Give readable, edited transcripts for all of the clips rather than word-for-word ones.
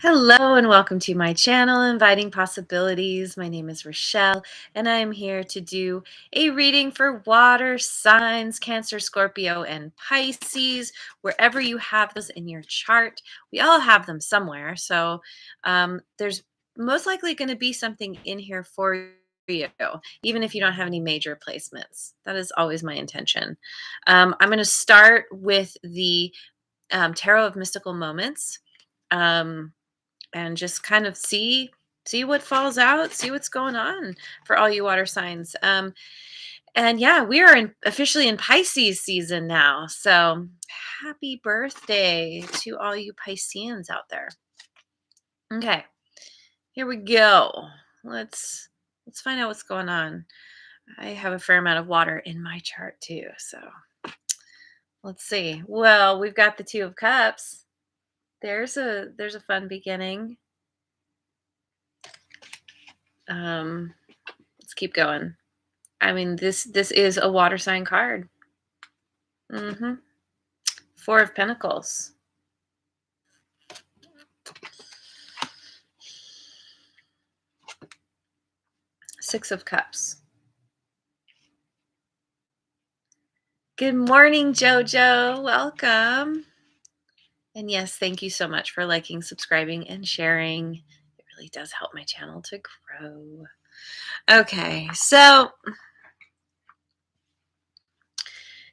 Hello and welcome to my channel, Inviting Possibilities. My name is Rochelle, and I'm here to do a reading for water signs, Cancer, Scorpio, and Pisces. Wherever you have those in your chart, we all have them somewhere. So there's most likely going to be something in here for you, even if you don't have any major placements. That is always my intention. I'm going to start with the Tarot of Mystical Moments. Um, and just kind of see what falls out, see what's going on for all you water signs. And yeah, we are officially in Pisces season now. So happy birthday to all you Pisceans out there. Okay, here we go. Let's find out what's going on. I have a fair amount of water in my chart too, so let's see. Well, we've got the Two of Cups. There's a fun beginning. Um, let's keep going. I mean, this is a water sign card. hmm Four of Pentacles. Six of Cups. Good morning, Jojo. Welcome. And yes, thank you so much for liking, subscribing, and sharing. It really does help my channel to grow. Okay, so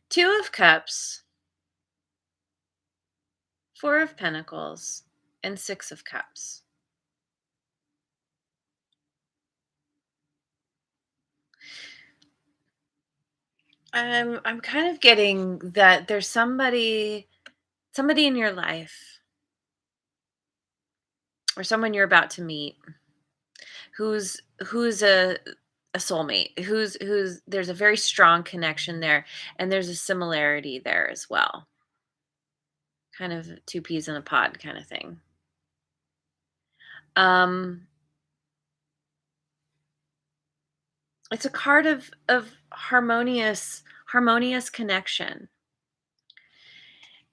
Two of Cups, Four of Pentacles, and Six of Cups. I'm kind of getting that there's somebody in your life or someone you're about to meet who's a soulmate, who's there's a very strong connection there, and there's a similarity there as well. Kind of two peas in a pod kind of thing. Um it's a card of harmonious connection.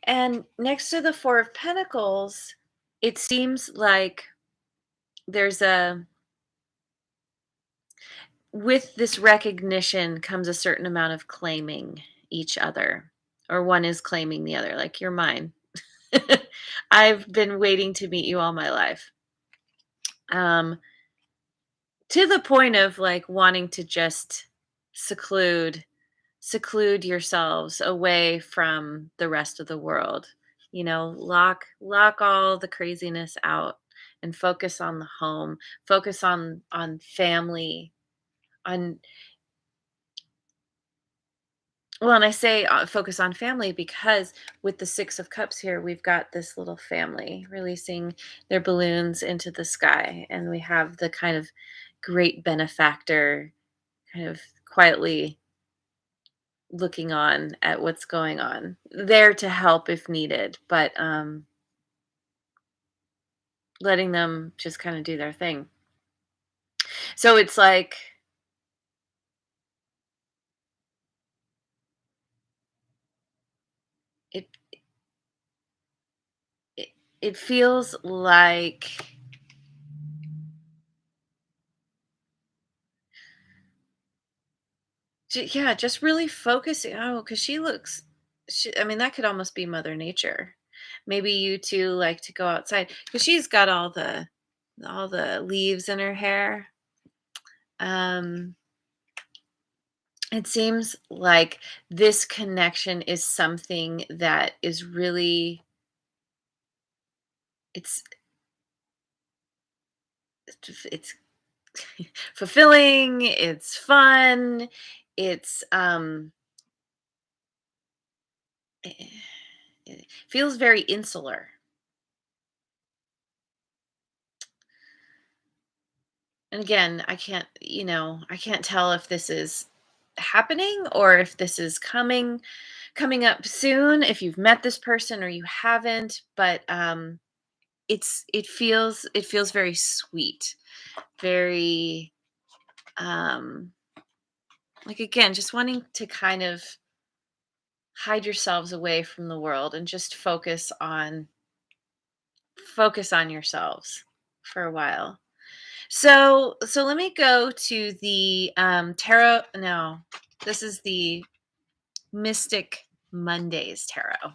And next to the Four of Pentacles, it seems like there's a with this recognition comes a certain amount of claiming each other, or one is claiming the other, like you're mine. I've been waiting to meet you all my life. Um, to the point of like wanting to just seclude yourselves away from the rest of the world. You know, lock all the craziness out and focus on the home, focus on family, on well, and I say focus on family because with the Six of Cups here, we've got this little family releasing their balloons into the sky. And we have the kind of great benefactor kind of quietly looking on at what's going on, there to help if needed, but letting them just kind of do their thing. So it's like, it, it, it feels like, yeah, just really focusing. Oh, because I mean, that could almost be Mother Nature. Maybe you two like to go outside because she's got all the leaves in her hair. Um, it seems like this connection is something that is really it's it's fulfilling. It's fun. It's it it feels very insular. And again, I can't tell if this is happening or if this is coming up soon, if you've met this person or you haven't, but it feels very sweet, very like, again, just wanting to kind of hide yourselves away from the world and just focus on focus on yourselves for a while. So let me go to the tarot. No, this is the Mystic Mondays tarot.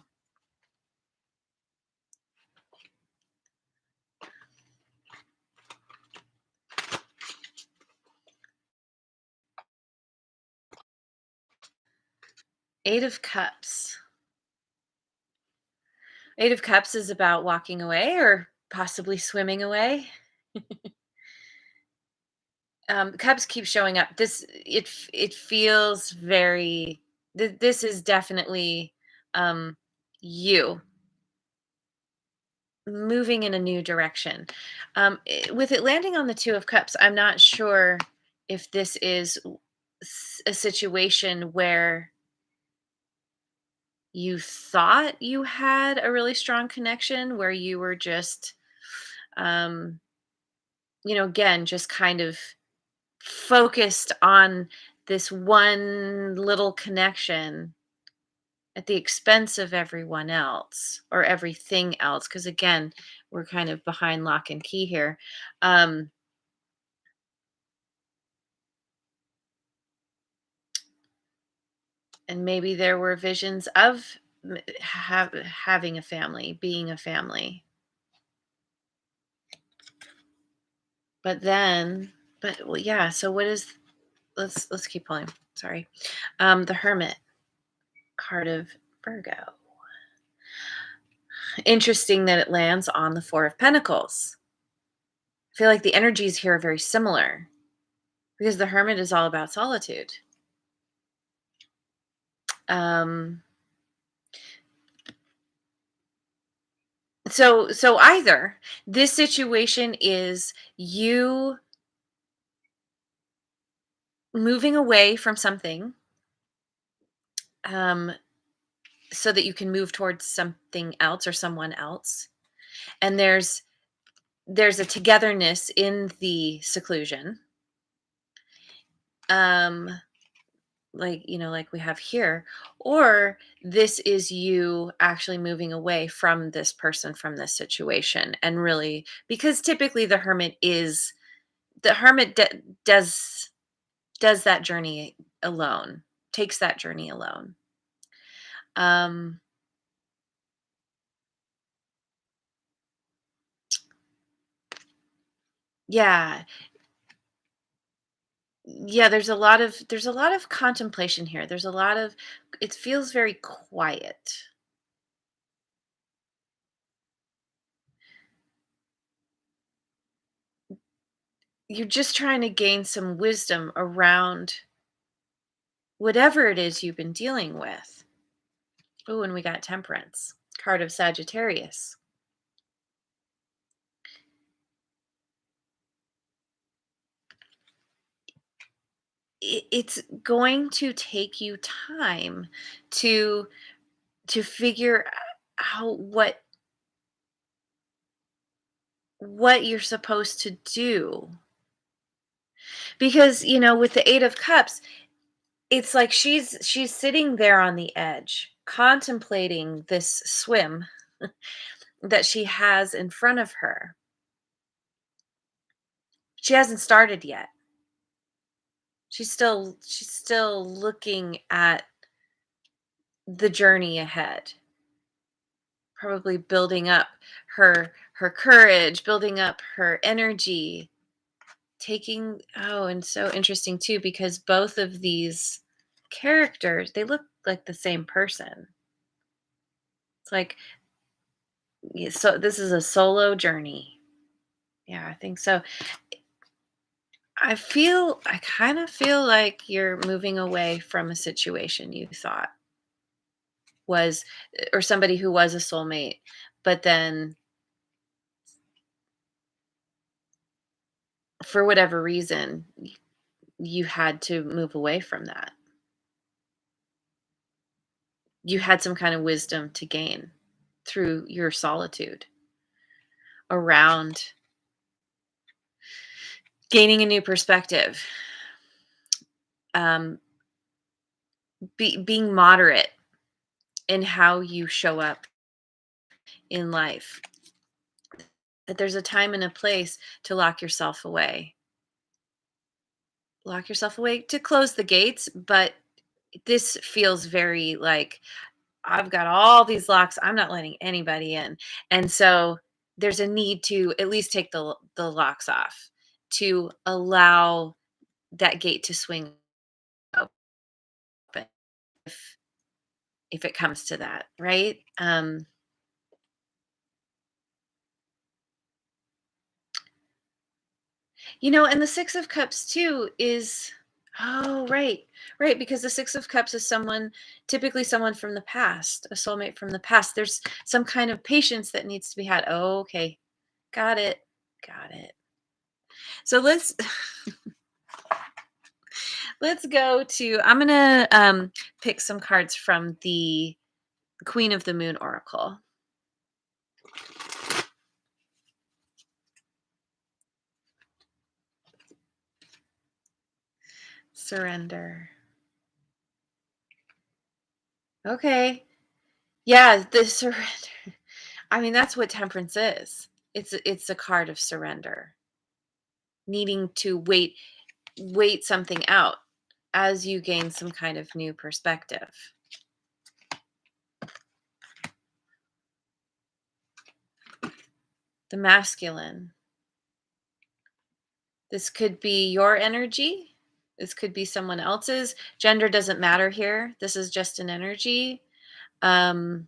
Eight of Cups. Eight of Cups is about walking away or possibly swimming away. Cups keep showing up. It feels very. This is definitely um, you moving in a new direction. With it landing on the Two of Cups, I'm not sure if this is a situation where you thought you had a really strong connection, where you were just, um, again, just kind of focused on this one little connection at the expense of everyone else or everything else. Because again, we're kind of behind lock and key here. Um, and maybe there were visions of having a family, being a family. But then, well, yeah. So what is? Let's keep pulling. Sorry, the Hermit card of Virgo. Interesting that it lands on the Four of Pentacles. I feel like the energies here are very similar because the Hermit is all about solitude. Um, so either this situation is you moving away from something, um, so that you can move towards something else or someone else, and there's a togetherness in the seclusion, um, like we have here, or this is you actually moving away from this person, from this situation, and really, because typically the hermit does that journey alone, takes that journey alone. Um, yeah, yeah. There's a lot of contemplation here. There's a lot of. It feels very quiet. You're just trying to gain some wisdom around whatever it is you've been dealing with. Oh, and we got Temperance, card of Sagittarius. It's going to take you time to figure out what you're supposed to do, because with the Eight of Cups, it's like she's sitting there on the edge contemplating this swim that she has in front of her. She hasn't started yet. She's still looking at the journey ahead, probably building up her courage, building up her energy, taking. Oh, and so interesting too, because both of these characters, they look like the same person. It's like, yeah, so this is a solo journey. Yeah, I think so. I kind of feel like you're moving away from a situation you thought was, or somebody who was a soulmate, but then for whatever reason you had to move away from that. You had some kind of wisdom to gain through your solitude around gaining a new perspective, um, being moderate in how you show up in life. that there's a time and a place to lock yourself away. Lock yourself away to close the gates, but this feels very like I've got all these locks. I'm not letting anybody in. And so there's a need to at least take the locks off to allow that gate to swing open if if it comes to that, right? And the 6 of Cups too is oh, right. Right, because the 6 of Cups is someone typically someone from the past, a soulmate from the past. There's some kind of patience that needs to be had. Oh, okay. Got it. Got it. So let's go to I'm going to pick some cards from the Queen of the Moon Oracle. Surrender. Okay. Yeah, the surrender. I mean, that's what temperance is. It's a card of surrender. Needing to wait something out as you gain some kind of new perspective. The masculine. This could be your energy. This could be someone else's. Gender doesn't matter here. This is just an energy. Um,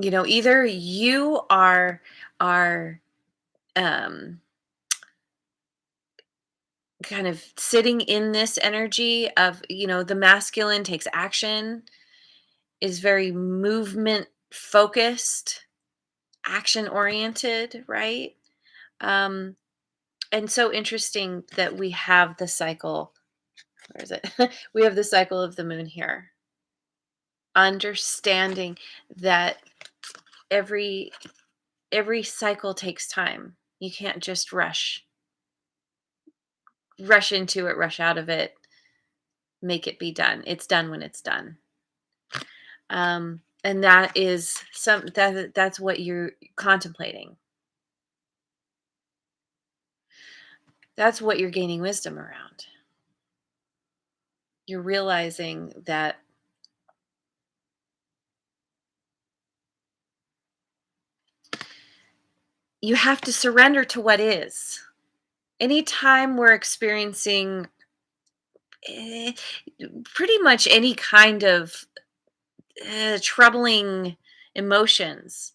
either you are um kind of sitting in this energy of, the masculine takes action, is very movement focused, action oriented, right? Um, and so interesting that we have the cycle. Where is it? We have the cycle of the moon here. Understanding that every every cycle takes time. You can't just rush into it, rush out of it, make it be done. It's done when it's done. And that is that's what you're contemplating. That's what you're gaining wisdom around. You're realizing that you have to surrender to what is. Anytime we're experiencing eh, pretty much any kind of troubling emotions,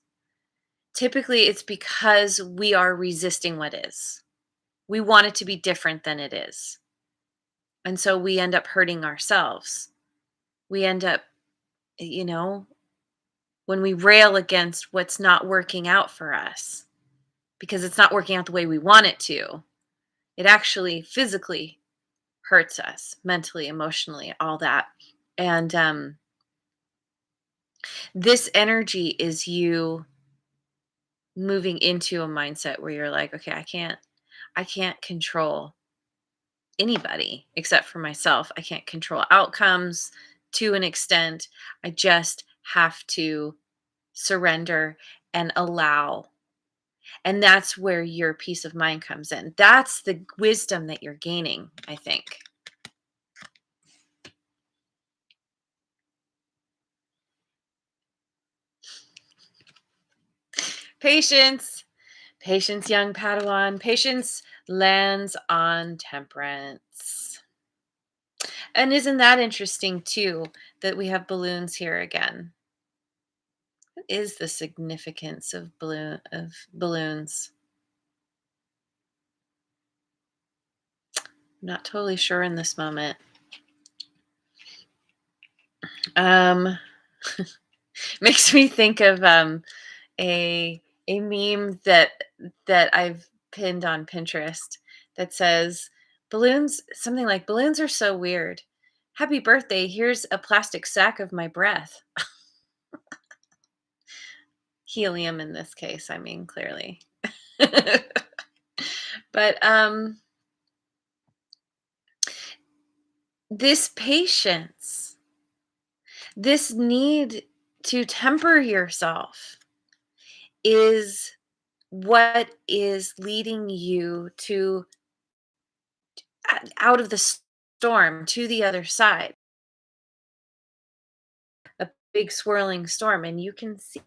typically it's because we are resisting what is. We want it to be different than it is. And so we end up hurting ourselves. We end up, you know, when we rail against what's not working out for us because it's not working out the way we want it to, it actually physically hurts us mentally, emotionally, all that. And this energy is you moving into a mindset where you're like, okay, I can't control anybody except for myself. I can't control outcomes to an extent. I just have to surrender and allow. And that's where your peace of mind comes in. That's the wisdom that you're gaining, I think. Patience. Patience, young Padawan. Patience lands on temperance. And isn't that interesting too that we have balloons here again? What is the significance of balloons? I'm not totally sure in this moment. Um, makes me think of a meme that I've pinned on Pinterest that says balloons something like balloons are so weird. Happy birthday. Here's a plastic sack of my breath. Helium in this case, I mean, clearly. But this patience, this need to temper yourself, is what is leading you to out of the storm to the other side, a big swirling storm, and you can see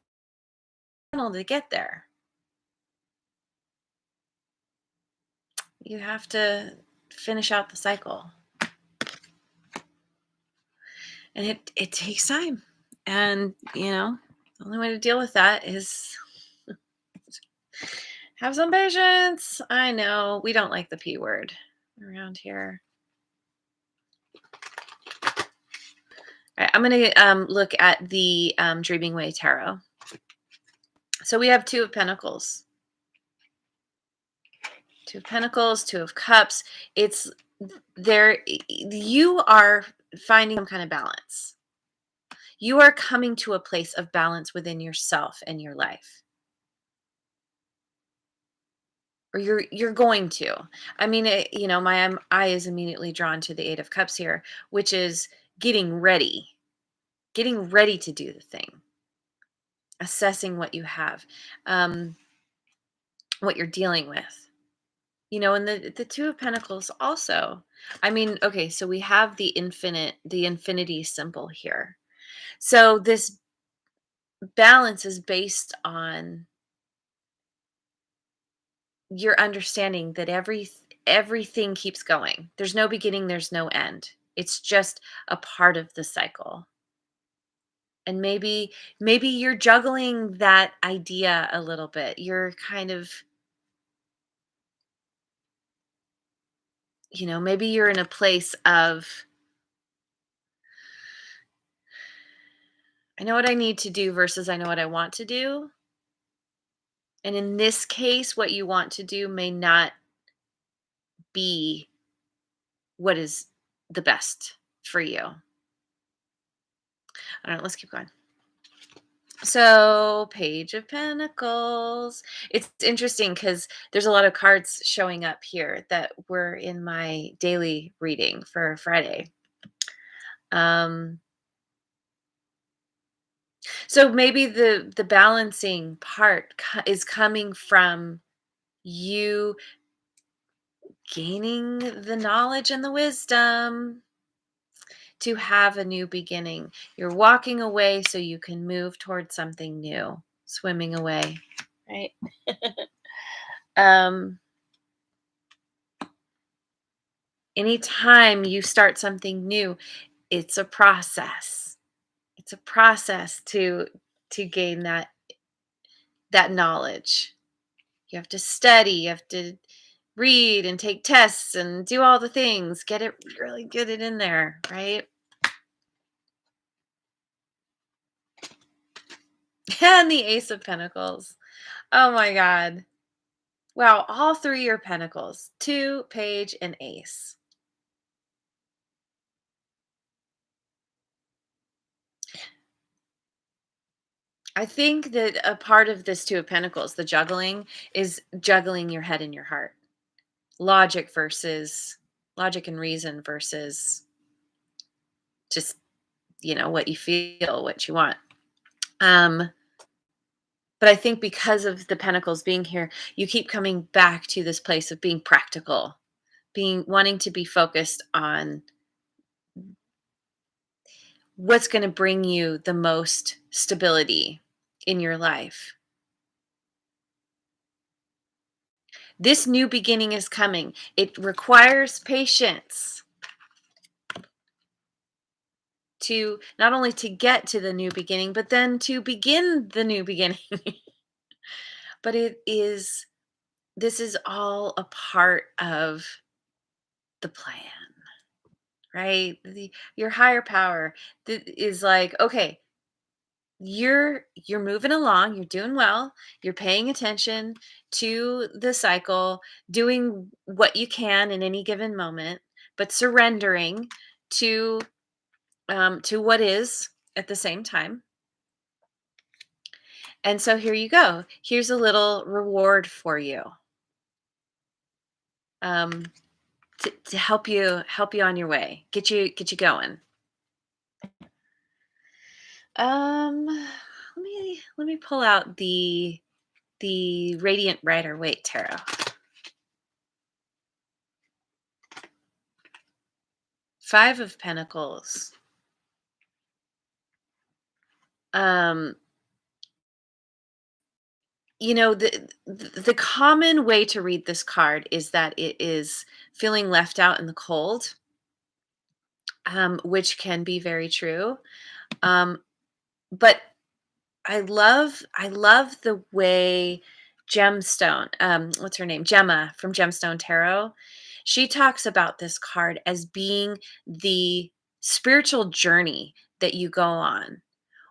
to get there. You have to finish out the cycle. And it takes time. And, the only way to deal with that is have some patience. I know we don't like the P word around here. All right, I'm going to look at the Dreaming Way Tarot. So we have Two of Pentacles. Two of Pentacles, Two of Cups. It's there. You are finding some kind of balance. You are coming to a place of balance within yourself and your life. Or you're going to. I mean, my eye is immediately drawn to the Eight of Cups here, which is getting ready to do the thing, assessing what you have, what you're dealing with. And the Two of Pentacles also. I mean, okay, so we have the infinity symbol here. So this balance is based on your understanding that everything keeps going. There's no beginning, there's no end. It's just a part of the cycle. And maybe you're juggling that idea a little bit. You're kind of, maybe you're in a place of, I know what I need to do versus I know what I want to do. And in this case, what you want to do may not be what is the best for you. All right, let's keep going. So, Page of Pentacles. It's interesting because there's a lot of cards showing up here that were in my daily reading for Friday. So maybe the balancing part is coming from you gaining the knowledge and the wisdom to have a new beginning. You're walking away so you can move towards something new, swimming away, right? Anytime you start something new, it's a process. It's a process to gain that knowledge. You have to study, you have to read and take tests and do all the things, really get it in there, right? And the Ace of Pentacles. Oh my God. Wow, all three are Pentacles. Two, Page, and Ace. I think that a part of this Two of Pentacles, the juggling, is juggling your head and your heart. Logic and reason versus just, what you feel, what you want. But I think because of the Pentacles being here, you keep coming back to this place of being practical, wanting to be focused on what's going to bring you the most stability in your life. This new beginning is coming. It requires patience to not only to get to the new beginning, but then to begin the new beginning. But this is all a part of the plan, right? Your higher power is like, okay, you're moving along, you're doing well, you're paying attention to the cycle, doing what you can in any given moment, but surrendering to what is at the same time. And so here you go. Here's a little reward for you, um, to help you on your way, get you going. Let me pull out the the Radiant Rider-Waite Tarot. Five of Pentacles. You know, the common way to read this card is that it is feeling left out in the cold, which can be very true. But I love the way Gemstone, what's her name? Gemma from Gemstone Tarot. She talks about this card as being the spiritual journey that you go on,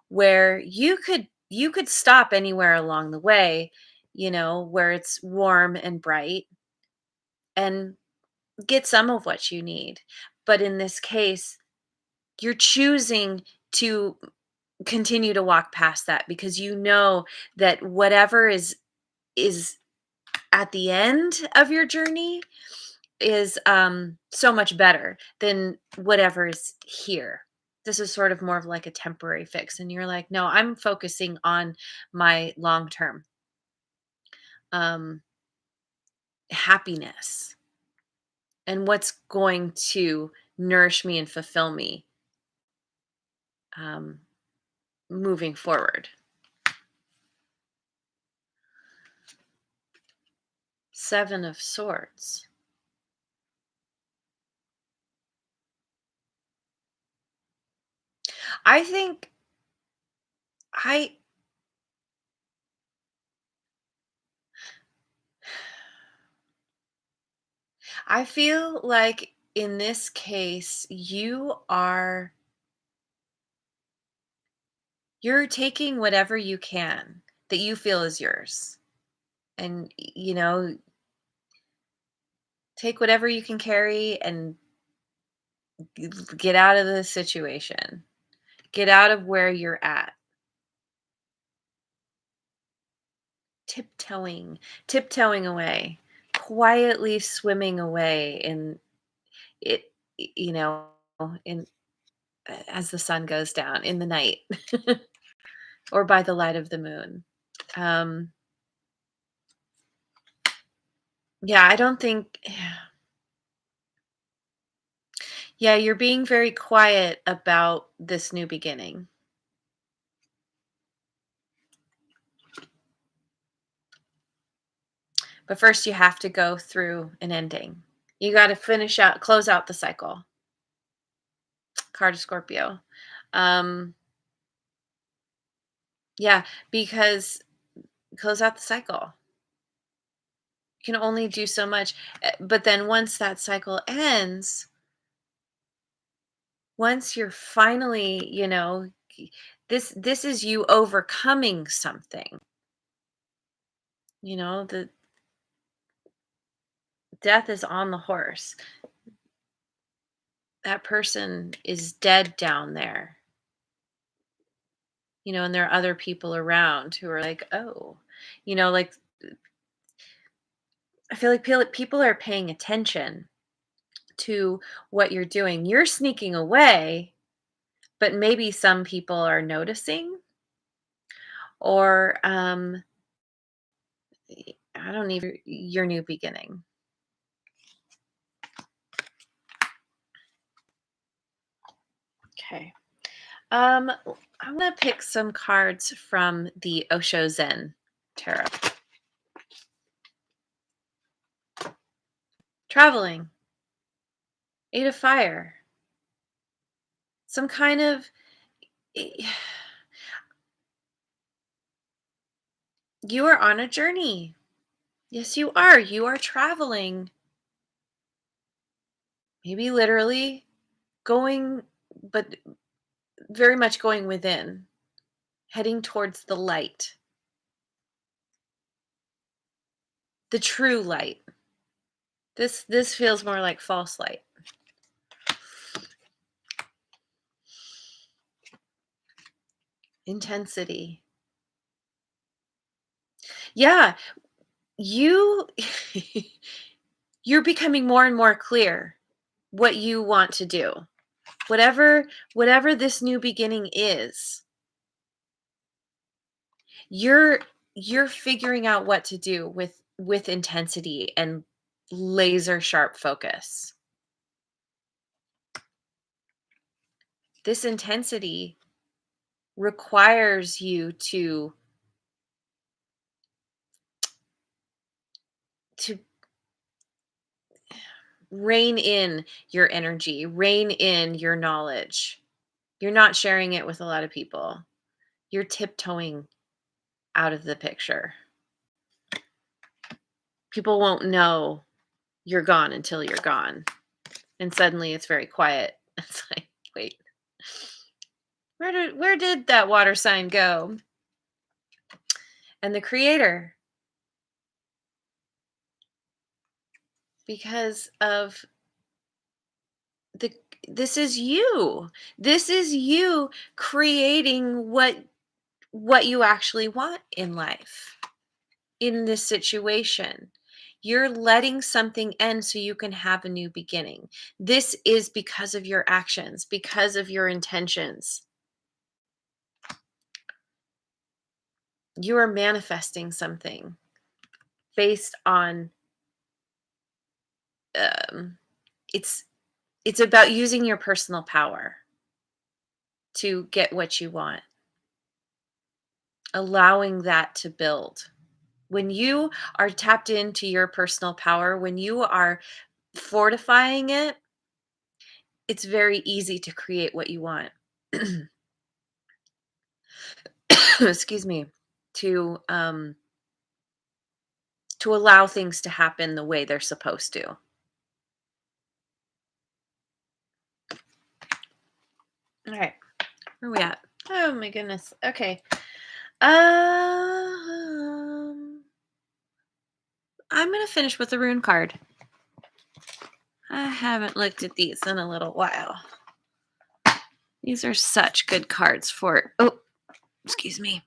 where you could stop anywhere along the way, where it's warm and bright, and get some of what you need. But in this case, you're choosing to continue to walk past that because you know that whatever is at the end of your journey is so much better than whatever is here. This is sort of more of like a temporary fix, and you're like, no, I'm focusing on my long term um happiness and what's going to nourish me and fulfill me um moving forward. Seven of Swords. I think I I feel like in this case you're taking whatever you can that you feel is yours, and take whatever you can carry and get out of the situation. Get out of where you're at. Tiptoeing, tiptoeing away, quietly swimming away in it, you know, in as the sun goes down in the night or by the light of the moon. Um, yeah, I don't think, yeah, you're being very quiet about this new beginning. But first, you have to go through an ending. You got to close out the cycle. Card of Scorpio. Um, yeah, because close out the cycle. You can only do so much. But then once that cycle ends, once you're finally, this is you overcoming something. The death is on the horse. That person is dead down there. And there are other people around who are like, oh, like I feel like people are paying attention to what you're doing. You're sneaking away, but maybe some people are noticing, or I don't even your new beginning. Okay. I'm gonna pick some cards from the Osho Zen Tarot. Traveling. Eight of Fire. Some kind of you are on a journey. Yes, you are. You are traveling. Maybe literally going, but very much going within, heading towards the light, the true light. This feels more like false light. Intensity. Yeah, you you're becoming more and more clear what you want to do. Whatever this new beginning is, you're you're figuring out what to do with intensity and laser sharp focus. This intensity requires you to rein in your energy, rein in your knowledge. You're not sharing it with a lot of people. You're tiptoeing out of the picture. People won't know you're gone until you're gone. And suddenly it's very quiet. It's like, wait, where did that water sign go? And the creator, because of this is you. This is you creating what you actually want in life, in this situation. You're letting something end so you can have a new beginning. This is because of your actions, because of your intentions. You are manifesting something based on um, it's about using your personal power to get what you want, allowing that to build. When you are tapped into your personal power, when you are fortifying it, it's very easy to create what you want. Excuse me. To allow things to happen the way they're supposed to. All right. Where are we at? Oh my goodness. Okay. I'm going to finish with the rune card. I haven't looked at these in a little while. These are such good cards for, oh, excuse me.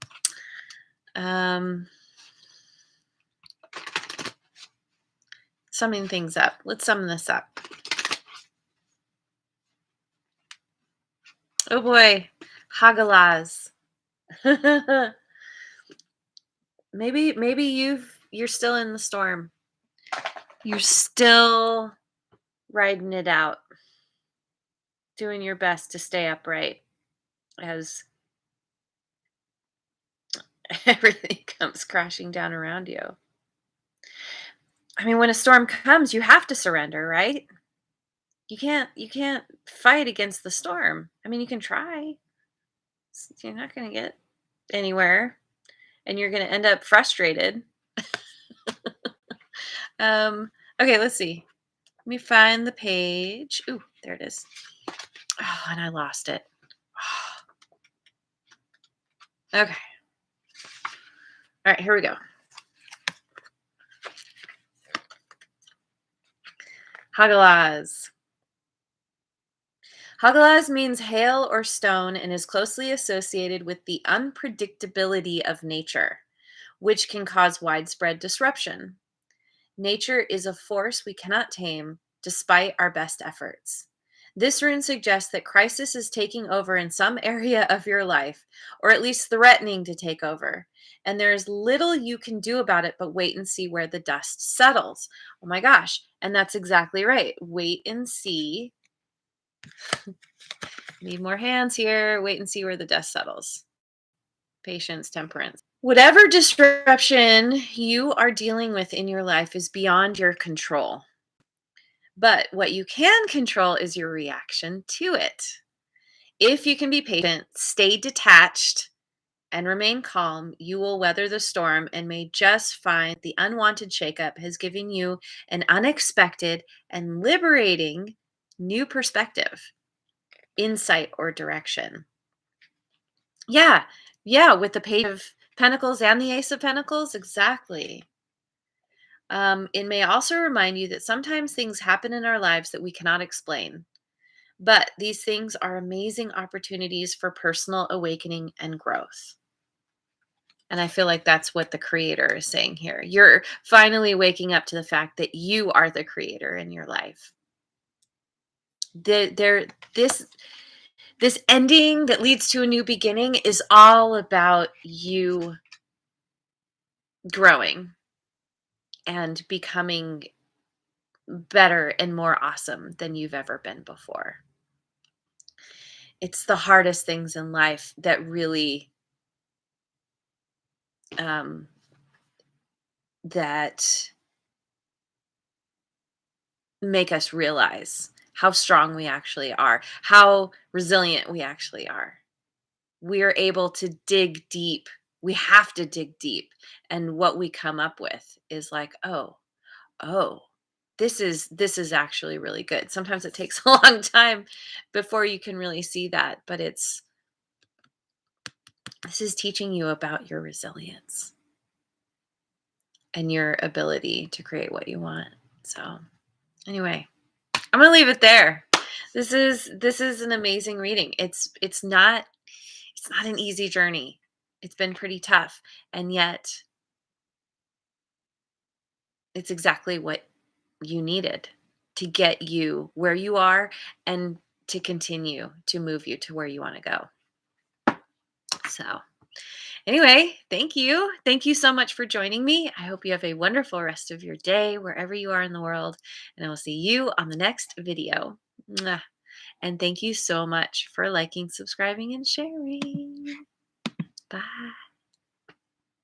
Summing things up. Let's sum this up. Oh boy, Hagalaz. maybe you're still in the storm. You're still riding it out, doing your best to stay upright as everything comes crashing down around you. I mean, when a storm comes, you have to surrender, right? You can't fight against the storm. I mean, you can try. You're not going to get anywhere, and you're going to end up frustrated. Okay, let's see. Let me find the page. Ooh, there it is. Oh, and I lost it. Okay. All right, here we go. Hagalaz. Hagalaz means hail or stone and is closely associated with the unpredictability of nature, which can cause widespread disruption. Nature is a force we cannot tame, despite our best efforts. This rune suggests that crisis is taking over in some area of your life, or at least threatening to take over. And there is little you can do about it but wait and see where the dust settles. Oh my gosh. And that's exactly right. Wait and see. Need more hands here. Wait and see where the dust settles. Patience, temperance. Whatever disruption you are dealing with in your life is beyond your control. But what you can control is your reaction to it. If you can be patient, stay detached, and remain calm, you will weather the storm and may just find the unwanted shakeup has given you an unexpected and liberating new perspective, insight, or direction. Yeah, with the Page of Pentacles and the Ace of Pentacles, exactly. It may also remind you that sometimes things happen in our lives that we cannot explain. But these things are amazing opportunities for personal awakening and growth. And I feel like that's what the creator is saying here. You're finally waking up to the fact that you are the creator in your life. This ending that leads to a new beginning is all about you growing and becoming better and more awesome than you've ever been before. It's the hardest things in life that really um, that make us realize how strong we actually are, how resilient we actually are. We are able to dig deep. We have to dig deep. And what we come up with is like, oh, this is actually really good. Sometimes it takes a long time before you can really see that, but this is teaching you about your resilience and your ability to create what you want. So, anyway, I'm going to leave it there. This is an amazing reading. It's not an easy journey. It's been pretty tough, and yet it's exactly what you needed to get you where you are and to continue to move you to where you want to go. So, anyway, thank you. Thank you so much for joining me. I hope you have a wonderful rest of your day wherever you are in the world, and I will see you on the next video. Mwah. And thank you so much for liking, subscribing, and sharing. Bye.